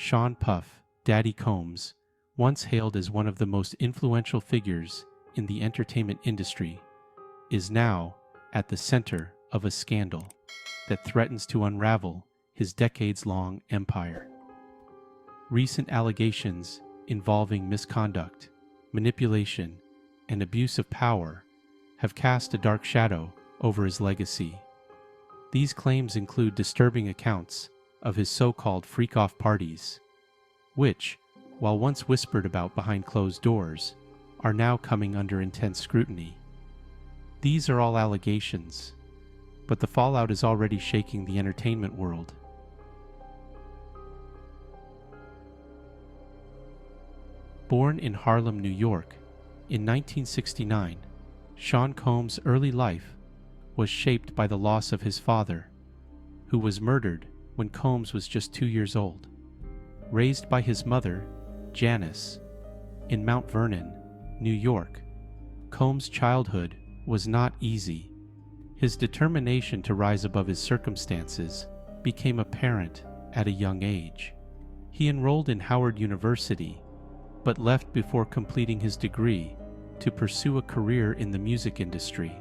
Sean "Puff" Daddy Combs, once hailed as one of the most influential figures in the entertainment industry, is now at the center of a scandal that threatens to unravel his decades-long empire. Recent allegations involving misconduct, manipulation, and abuse of power have cast a dark shadow over his legacy. These claims include disturbing accounts of his so-called freak-off parties, which, while once whispered about behind closed doors, are now coming under intense scrutiny. These are all allegations, but the fallout is already shaking the entertainment world. Born in Harlem, New York, in 1969, Sean Combs' early life was shaped by the loss of his father, who was murdered when Combs was just 2 years old. Raised by his mother, Janice, in Mount Vernon, New York, Combs' childhood was not easy. His determination to rise above his circumstances became apparent at a young age. He enrolled in Howard University, but left before completing his degree to pursue a career in the music industry.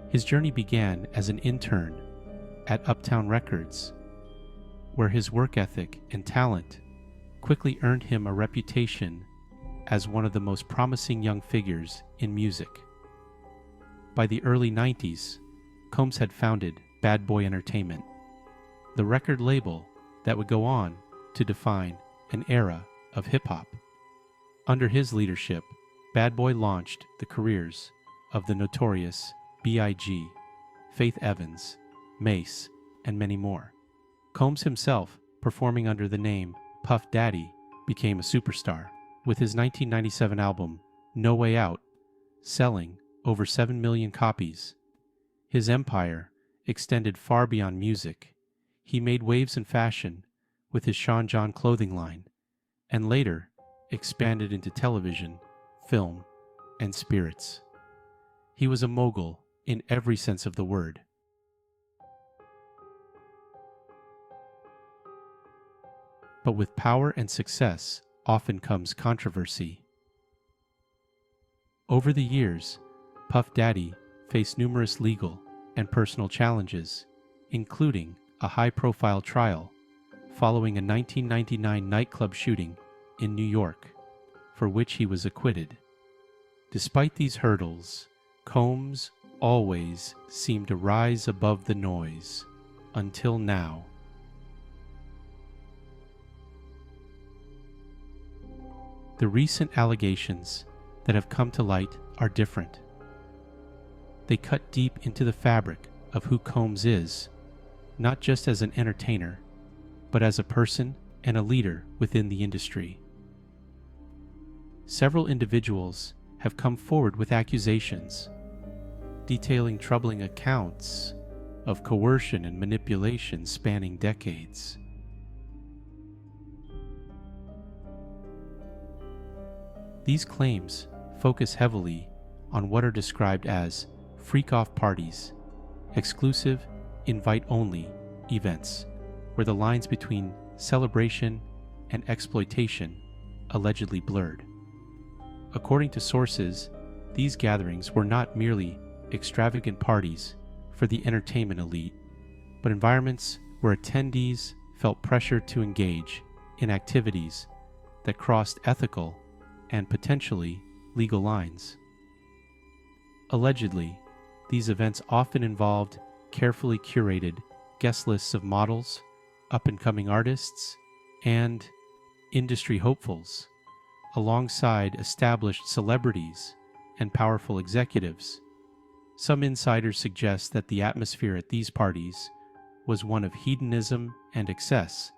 His journey began as an intern at Uptown Records, where his work ethic and talent quickly earned him a reputation as one of the most promising young figures in music. By the early 90s, Combs had founded Bad Boy Entertainment, the record label that would go on to define an era of hip-hop. Under his leadership, Bad Boy launched the careers of the notorious B.I.G., Faith Evans, Mace, and many more. Combs himself, performing under the name Puff Daddy, became a superstar, with his 1997 album, No Way Out, selling over 7 million copies. His empire extended far beyond music. He made waves in fashion with his Sean John clothing line, and later expanded into television, film, and spirits. He was a mogul in every sense of the word. But with power and success often comes controversy. Over the years, Puff Daddy faced numerous legal and personal challenges, including a high-profile trial following a 1999 nightclub shooting in New York, for which he was acquitted. Despite these hurdles, Combs always seemed to rise above the noise, until now. The recent allegations that have come to light are different. They cut deep into the fabric of who Combs is, not just as an entertainer, but as a person and a leader within the industry. Several individuals have come forward with accusations, detailing troubling accounts of coercion and manipulation spanning decades. These claims focus heavily on what are described as freak-off parties, exclusive, invite-only events, where the lines between celebration and exploitation allegedly blurred. According to sources, these gatherings were not merely extravagant parties for the entertainment elite, but environments where attendees felt pressured to engage in activities that crossed ethical and potentially legal lines. Allegedly, these events often involved carefully curated guest lists of models, up-and-coming artists, and industry hopefuls, alongside established celebrities and powerful executives. Some insiders suggest that the atmosphere at these parties was one of hedonism and excess,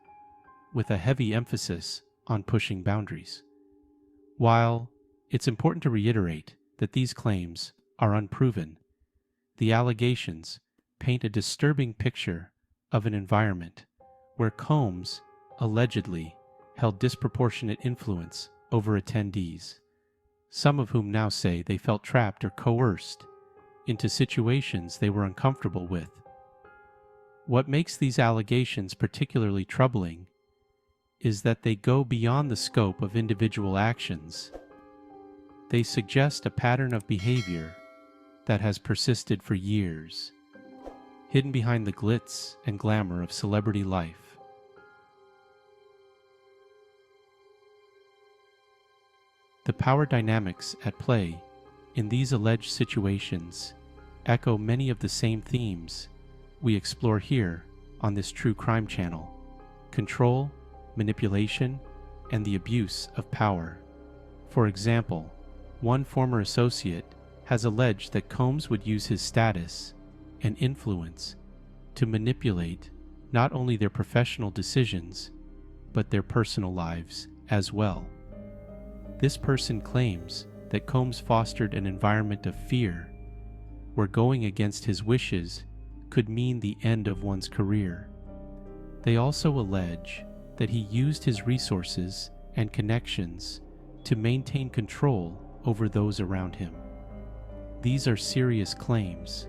with a heavy emphasis on pushing boundaries. While it's important to reiterate that these claims are unproven, the allegations paint a disturbing picture of an environment where Combs allegedly held disproportionate influence over attendees, some of whom now say they felt trapped or coerced into situations they were uncomfortable with. What makes these allegations particularly troubling is that they go beyond the scope of individual actions. They suggest a pattern of behavior that has persisted for years, hidden behind the glitz and glamour of celebrity life. The power dynamics at play in these alleged situations echo many of the same themes we explore here on this true crime channel: control, manipulation, and the abuse of power. For example, one former associate has alleged that Combs would use his status and influence to manipulate not only their professional decisions, but their personal lives as well. This person claims that Combs fostered an environment of fear, where going against his wishes could mean the end of one's career. They also allege that he used his resources and connections to maintain control over those around him. These are serious claims,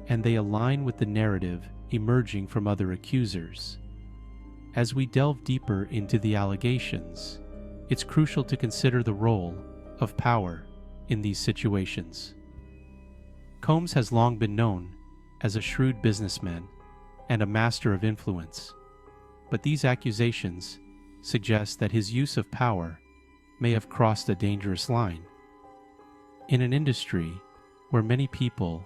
and they align with the narrative emerging from other accusers. As we delve deeper into the allegations, it's crucial to consider the role of power in these situations. Combs has long been known as a shrewd businessman and a master of influence, but these accusations suggest that his use of power may have crossed a dangerous line. In an industry where many people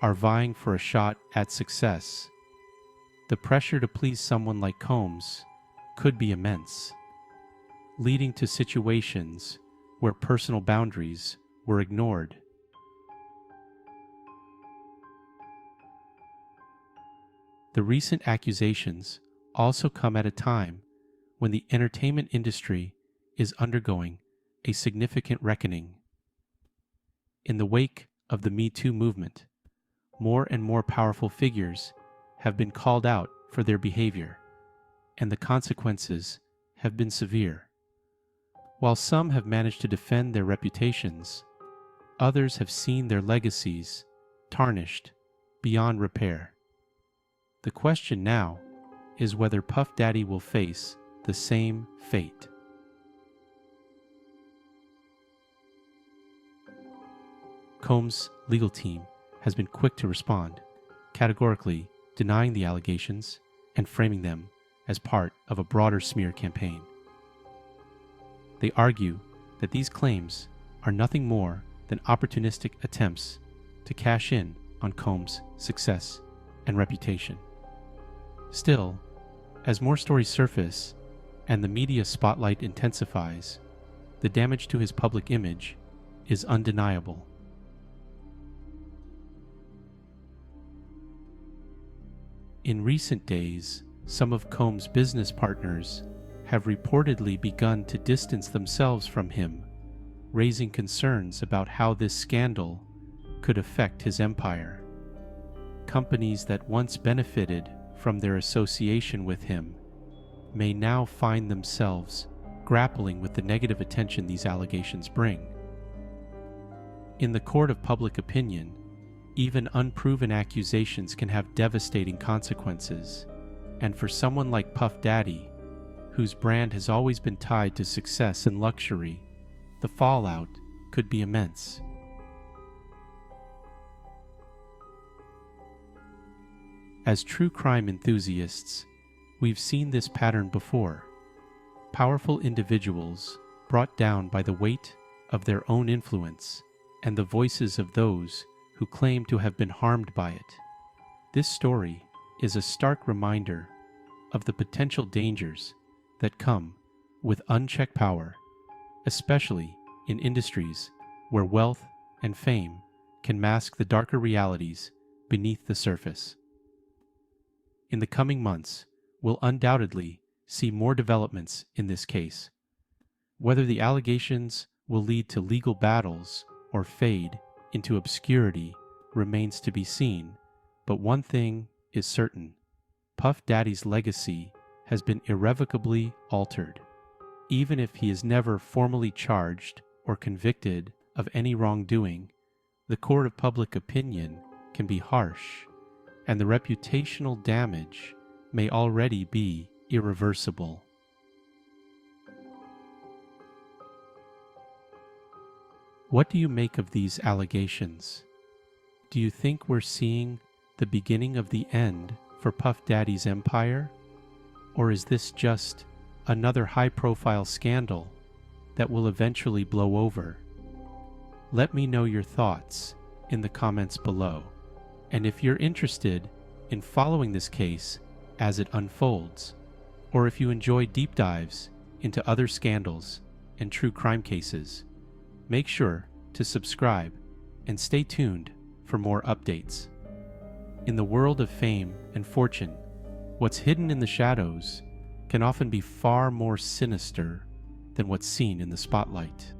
are vying for a shot at success, the pressure to please someone like Combs could be immense, leading to situations where personal boundaries were ignored. The recent accusations also come at a time when the entertainment industry is undergoing a significant reckoning. In the wake of the Me Too movement, more and more powerful figures have been called out for their behavior, and the consequences have been severe. While some have managed to defend their reputations, others have seen their legacies tarnished beyond repair. The question now is whether Puff Daddy will face the same fate. Combs' legal team has been quick to respond, categorically denying the allegations and framing them as part of a broader smear campaign. They argue that these claims are nothing more than opportunistic attempts to cash in on Combs' success and reputation. Still, as more stories surface and the media spotlight intensifies, the damage to his public image is undeniable. In recent days, some of Combs' business partners have reportedly begun to distance themselves from him, raising concerns about how this scandal could affect his empire. Companies that once benefited from their association with him may now find themselves grappling with the negative attention these allegations bring. In the court of public opinion, even unproven accusations can have devastating consequences, and for someone like Puff Daddy, whose brand has always been tied to success and luxury, the fallout could be immense. As true crime enthusiasts, we've seen this pattern before. Powerful individuals brought down by the weight of their own influence and the voices of those who claim to have been harmed by it. This story is a stark reminder of the potential dangers that come with unchecked power, especially in industries where wealth and fame can mask the darker realities beneath the surface. In the coming months, we'll undoubtedly see more developments in this case. Whether the allegations will lead to legal battles or fade into obscurity remains to be seen, but one thing is certain: Puff Daddy's legacy has been irrevocably altered. Even if he is never formally charged or convicted of any wrongdoing, the court of public opinion can be harsh, and the reputational damage may already be irreversible. What do you make of these allegations? Do you think we're seeing the beginning of the end for Puff Daddy's empire? Or is this just another high-profile scandal that will eventually blow over? Let me know your thoughts in the comments below. And if you're interested in following this case as it unfolds, or if you enjoy deep dives into other scandals and true crime cases, make sure to subscribe and stay tuned for more updates. In the world of fame and fortune, what's hidden in the shadows can often be far more sinister than what's seen in the spotlight.